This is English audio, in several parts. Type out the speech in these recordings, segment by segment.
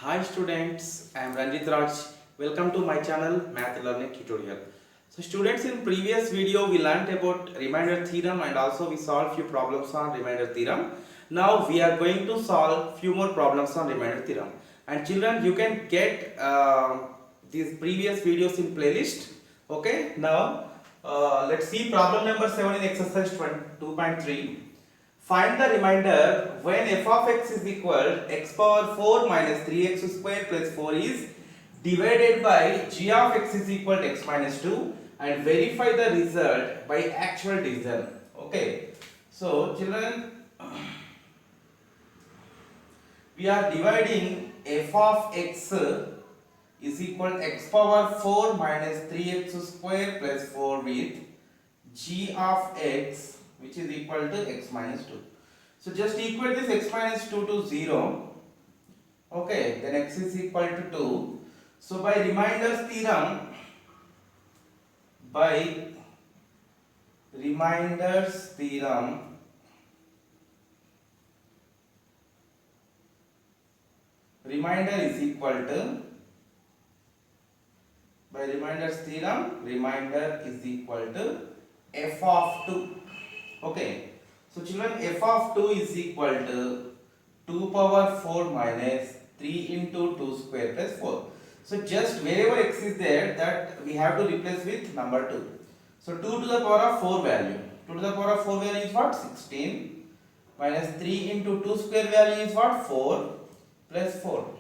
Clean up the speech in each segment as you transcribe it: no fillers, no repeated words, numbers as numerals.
Hi students, I am Ranjit Raj. Welcome to my channel Math Learning Tutorial. So students, in previous video we learnt about remainder theorem and also we solved few problems on remainder theorem. Now we are going to solve few more problems on remainder theorem. And children, you can get these previous videos in playlist. Okay, now let's see problem number 7 in exercise 2.3. Find the remainder when f of x is equal x power 4 minus 3x square plus 4 is divided by g of x is equal to x minus 2 and verify the result by actual division. Okay. So children, we are dividing f of x is equal to x power 4 minus 3x square plus 4 with g of x which is equal to x minus 2. So just equate this x minus 2 to 0. Okay, then x is equal to 2. So by reminder's theorem, remainder is equal to, by reminder's theorem, remainder is equal to f of 2. Okay. So children, f of 2 is equal to 2 power 4 minus 3 into 2 square plus 4. So just wherever x is there, that we have to replace with number 2. So 2 to the power of 4 value. 2 to the power of 4 value is what? 16 minus 3 into 2 square value is what? 4 plus 4.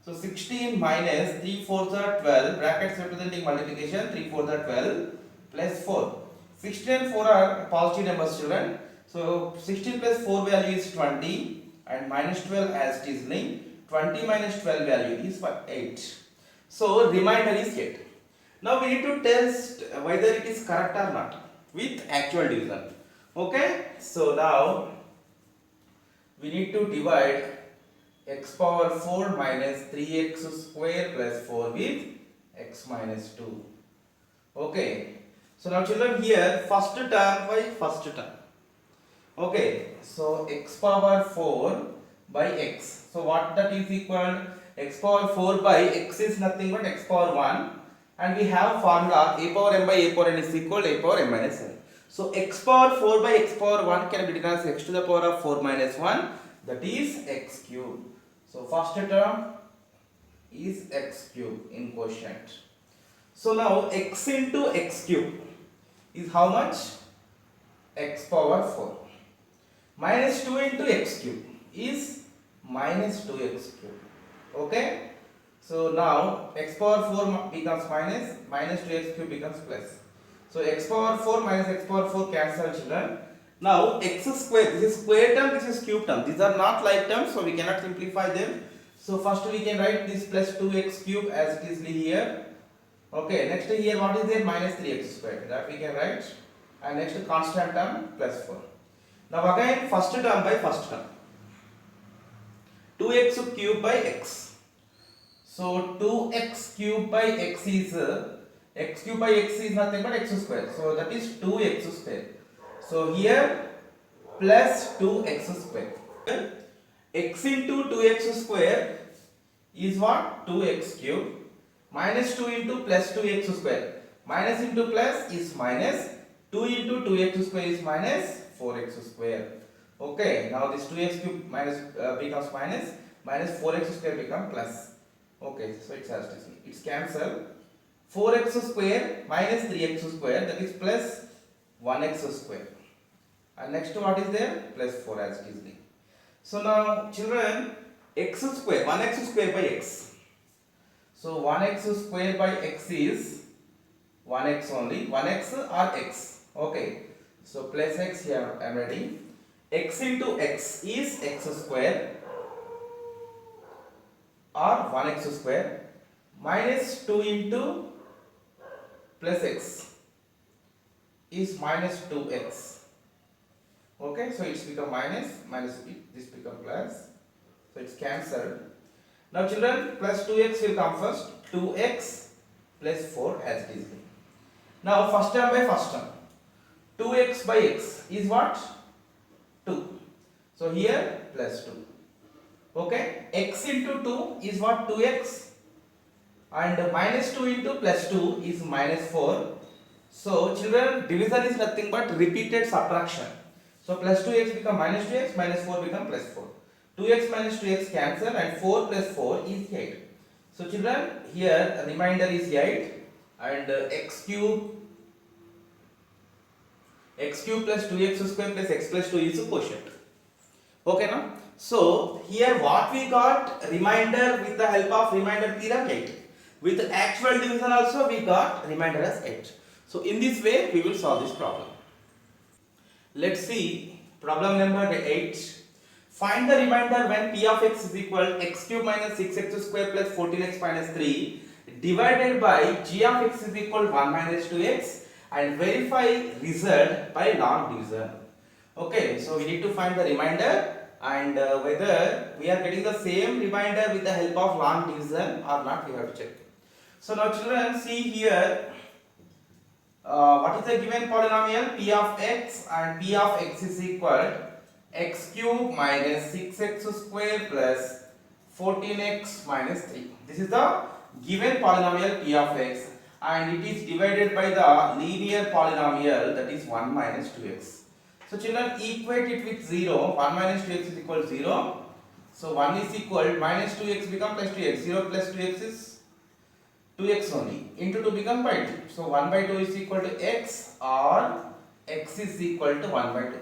So 16 minus 3 fourths are 12, brackets representing multiplication, 3 fourths are 12 plus 4. 16 and 4 are positive numbers, children. So 16 plus 4 value is 20 and minus 12 as it is linked. 20 minus 12 value is 8. So remainder is 8. Now we need to test whether it is correct or not with actual division. Okay. So now we need to divide x power 4 minus 3x square plus 4 with x minus 2. Okay. So now children, here first term by first term. Okay, so x power 4 by x. So what that is equal? X power 4 by x is nothing but x power 1, and we have formula a power m by a power n is equal to a power m minus n. So x power 4 by x power 1 can be written as x to the power of 4 minus 1, that is x cube. So first term is x cube in quotient. So now x into x cube is how much? X power 4. Minus 2 into x cube is minus 2x cube. Okay. So now x power 4 becomes minus, minus 2x cube becomes plus. So x power 4 minus x power 4 cancel, children. Now x square, this is square term, this is cube term. These are not like terms, so we cannot simplify them. So first we can write this plus 2x cube as it is here. Okay, next here what is there? Minus 3x square, that we can write. And next constant term plus 4. Now again first term by first term. 2x cube by x. So 2x cube by x is x cube by x is nothing but x square. So that is 2x square. So here plus 2x square. X into 2x square is what? 2x cube. Minus 2 into plus 2x square. Minus into plus is minus. 2 into 2x square is minus 4x square. Okay, now this 2x cube minus becomes minus, minus 4x square becomes plus. Okay, so it's as it is. It's cancel. 4x square minus 3x square, that is plus 1x square. And next what is there? Plus 4 as it is. So now children, x square, 1x square by x. So 1x square by x is 1x only, 1x or x. Okay. So plus x here I am writing. X into x is x square or 1x square, minus 2 into plus x is minus 2x. Okay, so it's become minus, minus this become plus. So it's cancelled. Now children, plus 2x will come first. 2x plus 4 as it is. Now first term by first term. 2x by x is what? 2. So here plus 2. Okay, x into 2 is what? 2x, and minus 2 into plus 2 is minus 4. So children, division is nothing but repeated subtraction. So plus 2x become minus 2x, minus 4 become plus 4. 2x minus 2x cancel, and 4 plus 4 is 8. So children, here remainder is 8, and x cube plus 2x square plus x plus 2 is a quotient. Okay now? So here what we got? Remainder with the help of remainder theorem 8. With actual division also we got remainder as 8. So in this way we will solve this problem. Let's see problem number 8. Find the remainder when p of x is equal x cube minus 6x square plus 14x minus 3 divided by g of x is equal 1 minus 2x, and verify result by long division. Okay, so we need to find the remainder, and whether we are getting the same remainder with the help of long division or not, we have to check. So now children, see here, what is the given polynomial? P of x, and P of x is equal x cube minus 6x square plus 14x minus 3. This is the given polynomial P of x, and it is divided by the linear polynomial, that is 1 minus 2x. So children, equate it with 0. 1 minus 2x is equal to 0. So 1 is equal, minus 2x become plus 2x. 0 plus 2x is 2x only. Into 2 become by 2. So 1 by 2 is equal to x, or x is equal to 1 by 2.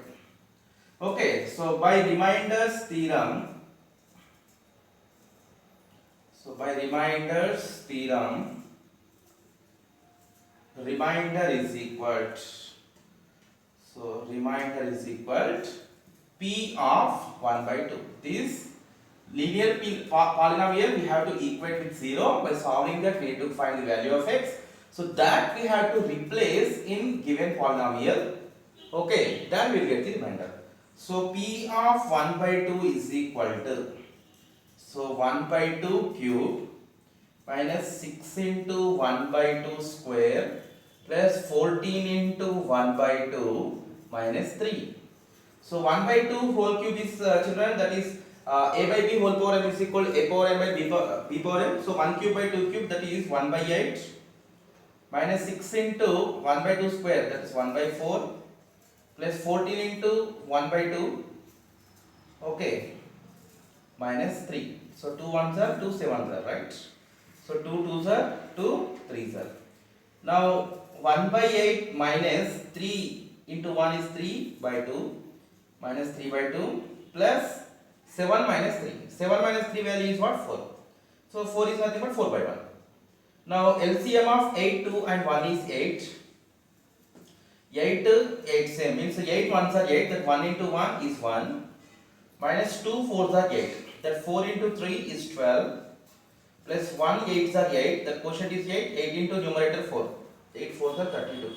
Okay, so by reminders theorem, remainder is equal to, so remainder is equal to p of 1 by 2. This linear polynomial we have to equate with 0. By solving that, we need to find the value of x. So that we have to replace in given polynomial. Okay, then we will get the remainder. So p of 1 by 2 is equal to, so 1 by 2 cube minus 6 into 1 by 2 square plus 14 into 1 by 2 minus 3. So 1 by 2 whole cube is children, that is a by b whole power m is equal to a power m by b power m. So 1 cube by 2 cube, that is 1 by 8, minus 6 into 1 by 2 square, that is 1 by 4, plus 14 into 1 by 2, okay, minus 3. So 2 1s are 2 7s are, right? So 2 2s are 2 3s are. Now 1 by 8 minus 3 into 1 is 3 by 2, minus 3 by 2, plus 7 minus 3. 7 minus 3 value is what? 4. So 4 is nothing but 4 by 1. Now LCM of 8, 2 and 1 is 8. 8 same means 8 1s are 8, that 1 into 1 is 1, minus 2 4s are 8, that 4 into 3 is 12, plus 1 8s are 8, that quotient is 8, 8 into numerator 4, 8 4s are 32.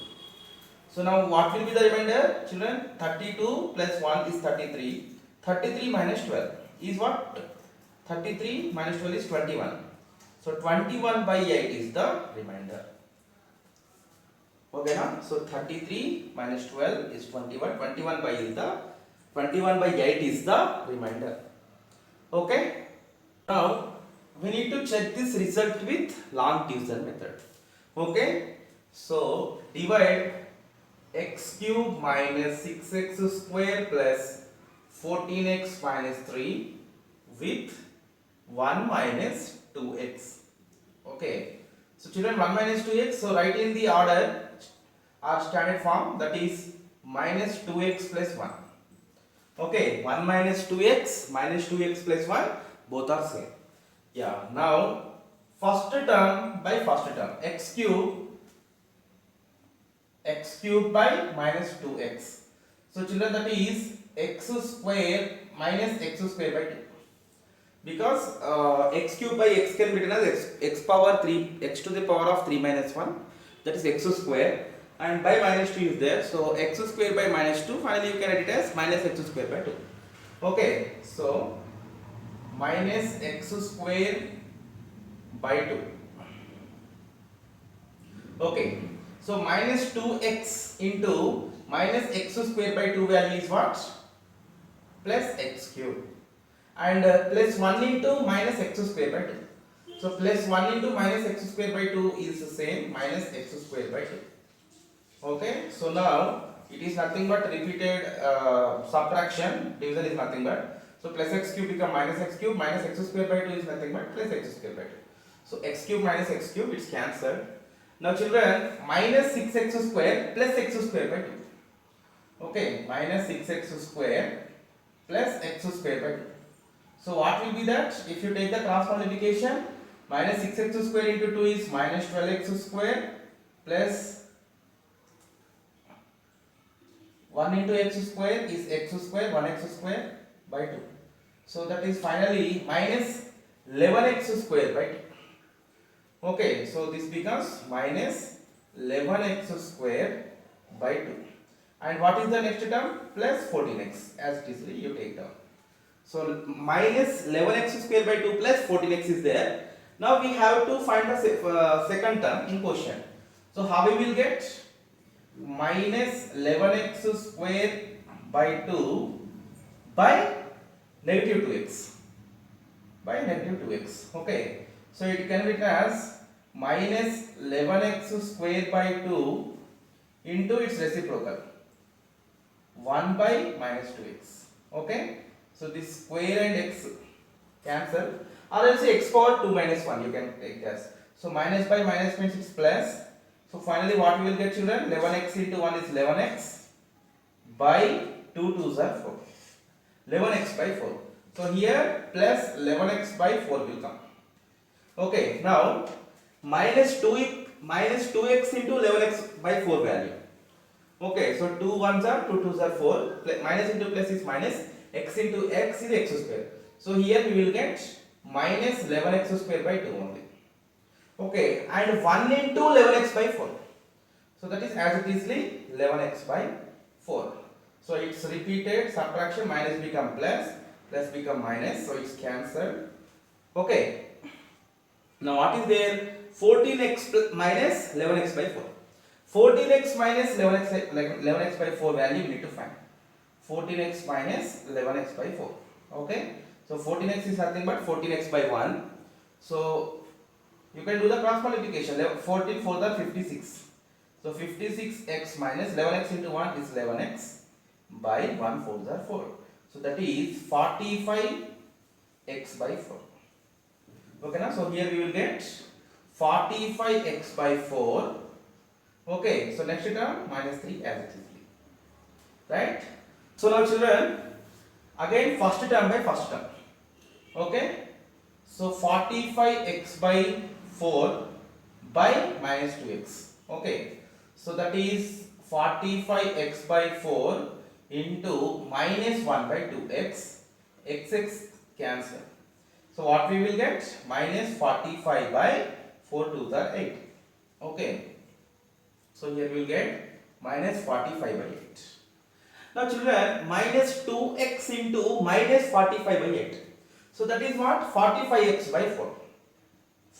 So now what will be the remainder, children? 32 plus 1 is 33, 33 minus 12 is what? 33 minus 12 is 21. So 21 by 8 is the remainder. Okay now, so 33 minus 12 is 21. 21 by 8 is the remainder. Okay. Now we need to check this result with long division method. Okay. So divide x cube minus 6x square plus 14x minus 3 with 1 minus 2x. Okay. So children, 1 minus 2x, so write in the order or standard form, that is minus 2x plus 1. Okay, 1 minus 2x plus 1, both are same. Yeah, now first term by first term, x cube by minus 2x. So children, that is x square minus x square by 2. Because x cube by x can be written as x power 3, x to the power of 3 minus 1, that is x square, and by minus 2 is there, so x square by minus 2, finally you can write it as minus x square by 2. Okay, so minus x square by 2. Okay, so minus 2x into minus x square by 2 value is what? Plus x cube. and plus 1 into minus x square by 2. So plus 1 into minus x square by 2 is the same minus x square by 2. Okay, so now it is nothing but repeated subtraction. Division is nothing but, so plus x cube become minus x cube, minus x square by 2 is nothing but plus x square by 2. So x cube minus x cube, it's cancelled. Now children, minus 6x square plus x square by 2. Okay, minus 6x square plus x square by 2. So what will be that? If you take the cross multiplication, minus 6x square into 2 is minus 12x square plus 1 into x square is x square, 1x square by 2. So that is finally minus 11x square by 2. Okay, so this becomes minus 11x square by 2. And what is the next term? Plus 14x, as it is you take down. So minus 11x square by 2 plus 14x is there. Now we have to find the second term in question. So how we will get? Minus 11x square by 2 by negative 2x. By negative 2x. Okay. So it can be written as minus 11x square by 2 into its reciprocal, 1 by minus 2x. Okay. So this square and x cancel, or else x power 2 minus 1 you can take as. So minus by minus means it's plus. So finally what we will get, children? 11x into 1 is 11x by 2 2s are 4. 11x by 4. So here plus 11x by 4 will come. Okay, now minus 2x into 11x by 4 value. Okay, so 2 1s are 2 2s are 4. Minus into plus is minus, x into x is x square. So here we will get minus 11x square by 2 only. Okay, and 1 into 11x by 4. So that is as it is 11x by 4. So it's repeated subtraction, minus become plus, plus become minus, so it's cancelled. Okay. Now what is there? 14x minus 11x by 4. 14x minus 11x by 4 value we need to find. 14x minus 11x by 4. Okay. So 14x is nothing but 14x by 1. So you can do the cross multiplication. 14 4 are 56. So 56x minus 11x into 1 is 11x by 1 4 are 4. So that is 45x by 4. Okay, now so here we will get 45x by 4. Okay, so next term minus 3 as it is. Right? So now children, again first term by first term. Okay? So 45x by 4 by minus 2x. Okay? So that is 45x by 4 into minus 1 by 2x. X cancel. So what we will get? Minus 45 by 4 2s are 8. Okay. So here we will get minus 45 by 8. Now children, minus 2x into minus 45 by 8. So that is what? 45x by 4.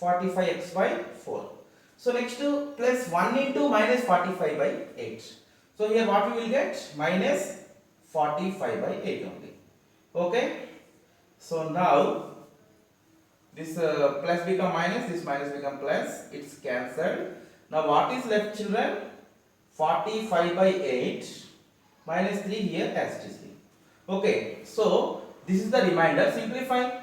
45x by 4. So next to plus 1 into minus 45 by 8. So here what we will get? Minus 45 by 8 only. Okay. So now this plus become minus, this minus become plus, it's cancelled. Now what is left, children? 45 by 8 minus 3 here as it is. Okay, so this is the remainder. Simplify.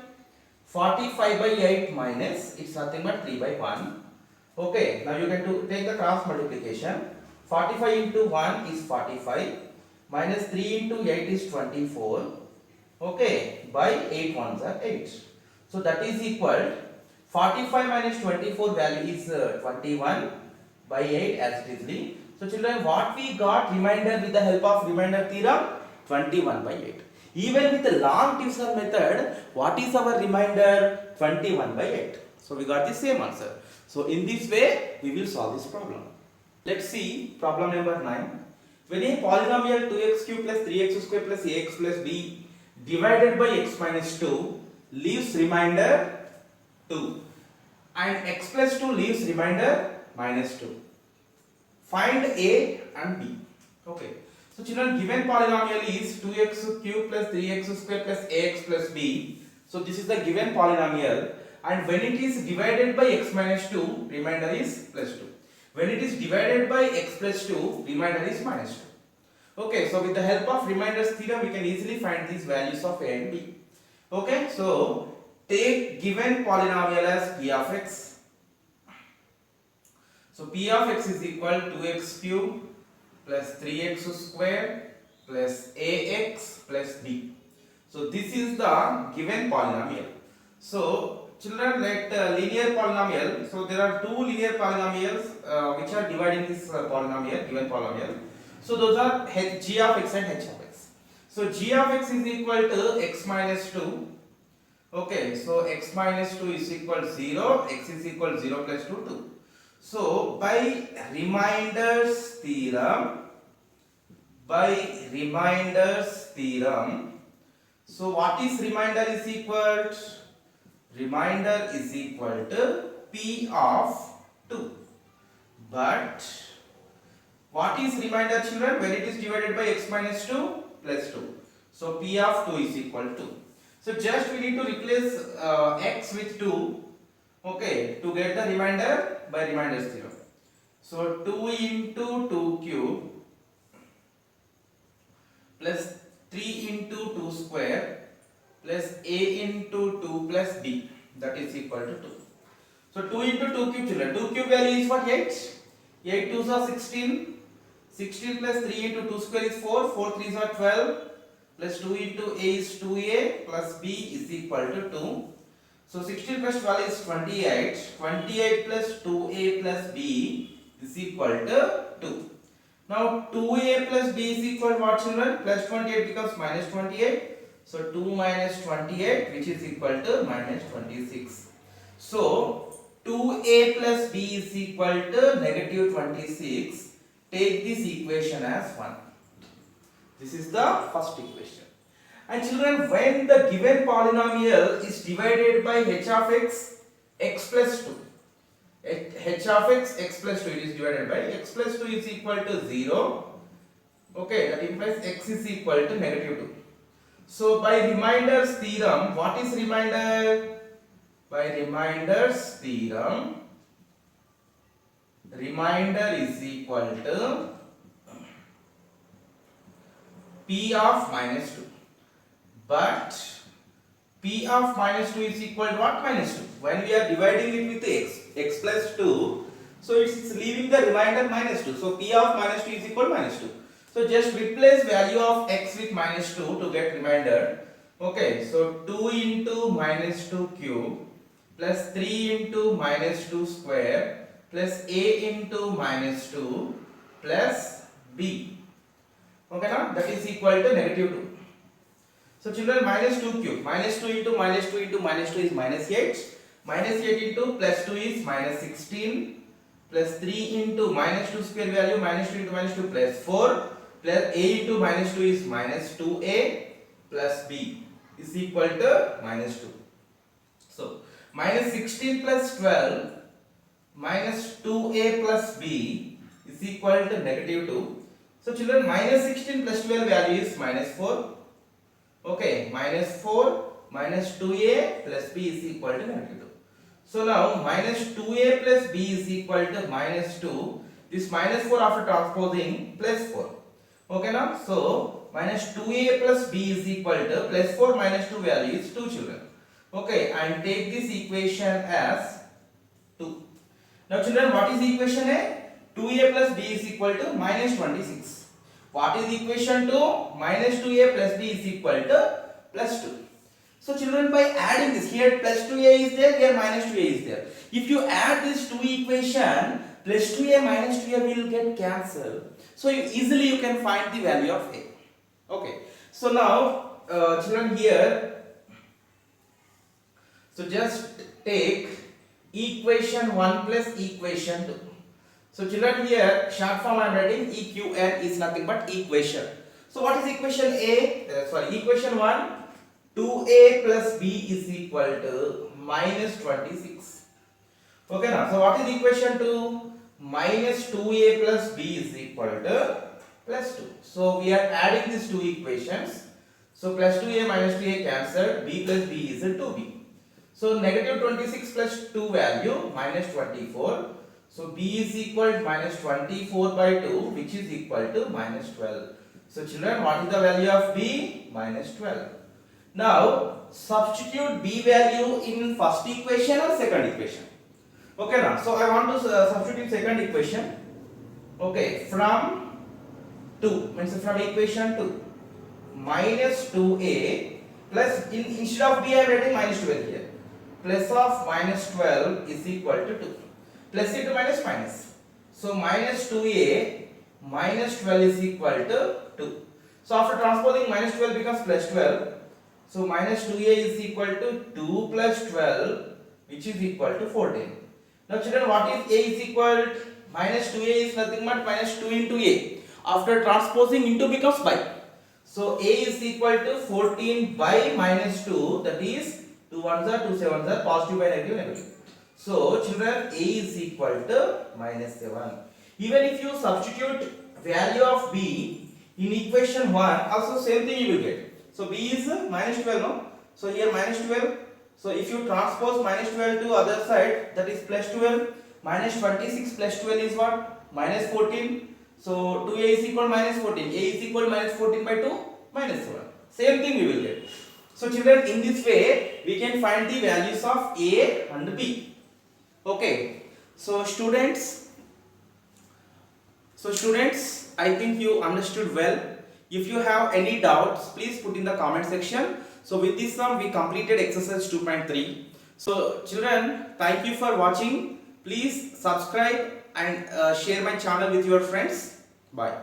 45 by 8 minus, it's nothing but 3 by 1. Okay, now you can take the cross multiplication. 45 into 1 is 45, minus 3 into 8 is 24. Okay, by 8 ones are 8. So that is equal, 45 minus 24 value is 21 by 8 as it is. So children, what we got remainder with the help of remainder theorem? 21 by 8. Even with the long division method, what is our remainder? 21 by 8. So we got the same answer. So in this way, we will solve this problem. Let's see problem number 9. When a polynomial 2x cube plus 3x square plus ax plus b divided by x minus 2 leaves remainder 2 and x plus 2 leaves remainder minus 2. Find a and b. Okay. So children, given polynomial is 2x cube plus 3x square plus ax plus b. So this is the given polynomial, and when it is divided by x minus 2, remainder is plus 2. When it is divided by x plus 2, remainder is minus 2. Okay, so with the help of remainders theorem, we can easily find these values of a and b. Okay, so take given polynomial as p of x. So p of x is equal to 2x cube plus 3x square plus ax plus b. So this is the given polynomial. So children, let linear polynomial. So there are two linear polynomials which are dividing this polynomial, given polynomial. So those are g of x and h of x. So g of x is equal to x minus 2. Okay, so x minus 2 is equal to 0, x is equal to 0 plus 2, 2. So by reminders theorem, so what is remainder is equal to? Remainder is equal to p of 2. But what is remainder, children? When it is divided by x minus 2 plus 2. So p of 2 is equal to 2. So just we need to replace x with 2, okay, to get the remainder by remainders theorem. So 2 into 2 cube plus 3 into 2 square plus a into 2 plus b, that is equal to 2. So 2 into 2 cube, children. 2 cube value is what? 8. 8 2s are 16. 16 plus 3 into 2 square is 4. 4 3s are 12. Plus 2 into a is 2a plus b is equal to 2. So 16 plus 12 is 28. 28 plus 2a plus b is equal to 2. Now 2a plus b is equal to what, children? Plus 28 becomes minus 28. So 2 minus 28, which is equal to minus 26. So 2a plus b is equal to negative 26. Take this equation as 1. This is the first equation. And children, when the given polynomial is divided by h of x, x plus 2. H of x, x plus 2, it is divided by x plus 2 is equal to 0. Okay, that implies x is equal to negative 2. So by reminders theorem, what is remainder? By reminders theorem, remainder is equal to p of minus 2. But p of minus 2 is equal to what? Minus 2. When we are dividing it with x plus 2, so it's leaving the remainder minus 2. So p of minus 2 is equal to minus 2. So just replace value of x with minus 2 to get remainder. Okay, so 2 into minus 2 cube plus 3 into minus 2 square plus a into minus 2 plus b. Okay, now that is equal to negative 2. So children, minus 2 cube, minus 2 into minus 2 into minus 2 is minus 8. Minus 8 into plus 2 is minus 16. Plus 3 into minus 2 square value, minus 2 into minus 2 plus 4. Plus a into minus 2 is minus 2a plus b is equal to minus 2. So minus 16 plus 12 minus 2a plus b is equal to negative 2. So children, minus 16 plus 12 value is minus 4. Okay, minus 4 minus 2a plus b is equal to negative 2. So now minus 2a plus b is equal to minus 2. This minus 4 after transposing plus 4. Okay, now so minus 2a plus b is equal to plus 4 minus 2 value is 2, children. Okay, and take this equation as 2. Now children, what is equation A? 2a plus b is equal to minus 26. What is equation 2? Minus 2a plus b is equal to plus 2. So children, by adding this, here plus 2a is there, here minus 2a is there. If you add this 2 equation, plus 2a minus 2a will get cancelled. So easily you can find the value of a. Okay. So now children, here, so just take equation 1 plus equation 2. So children, here short form I am writing EQN is nothing but equation. So what is equation A? Equation 1, 2a plus b is equal to minus 26. Okay, now so what is equation 2? Minus 2a plus b is equal to plus 2. So we are adding these two equations. So plus 2a minus 2a cancelled, b plus b is a 2b. So negative 26 plus 2 value minus 24. So b is equal to minus 24 by 2, which is equal to minus 12. So children, what is the value of b? Minus 12. Now substitute b value in first equation or second equation. Okay now, so I want to substitute in second equation. Okay, from 2 means from equation 2 minus 2a plus instead of b I am writing minus 12 here. Plus of minus 12 is equal to 2. Plus into minus minus. So minus 2a minus 12 is equal to 2. So after transposing minus 12 becomes plus 12. So minus 2a is equal to 2 plus 12, which is equal to 14. Now children, what is a is equal to? Minus 2a is nothing but minus 2 into a. After transposing into becomes by. So a is equal to 14 by minus 2, that is 2 ones are 2 sevens are, positive by negative negative. So children, a is equal to minus 7. Even if you substitute value of b in equation 1, also same thing you will get. So b is minus 12, no? So here minus 12. So if you transpose minus 12 to other side, that is plus 12. Minus 26 plus 12 is what? Minus 14. So 2a is equal to minus 14. A is equal to minus 14 by 2, minus 7. Same thing we will get. So children, in this way we can find the values of a and b. Okay. So students, I think you understood well. If you have any doubts, please put in the comment section. So with this sum we completed exercise 2.3. So children, thank you for watching. Please subscribe and share my channel with your friends. Bye.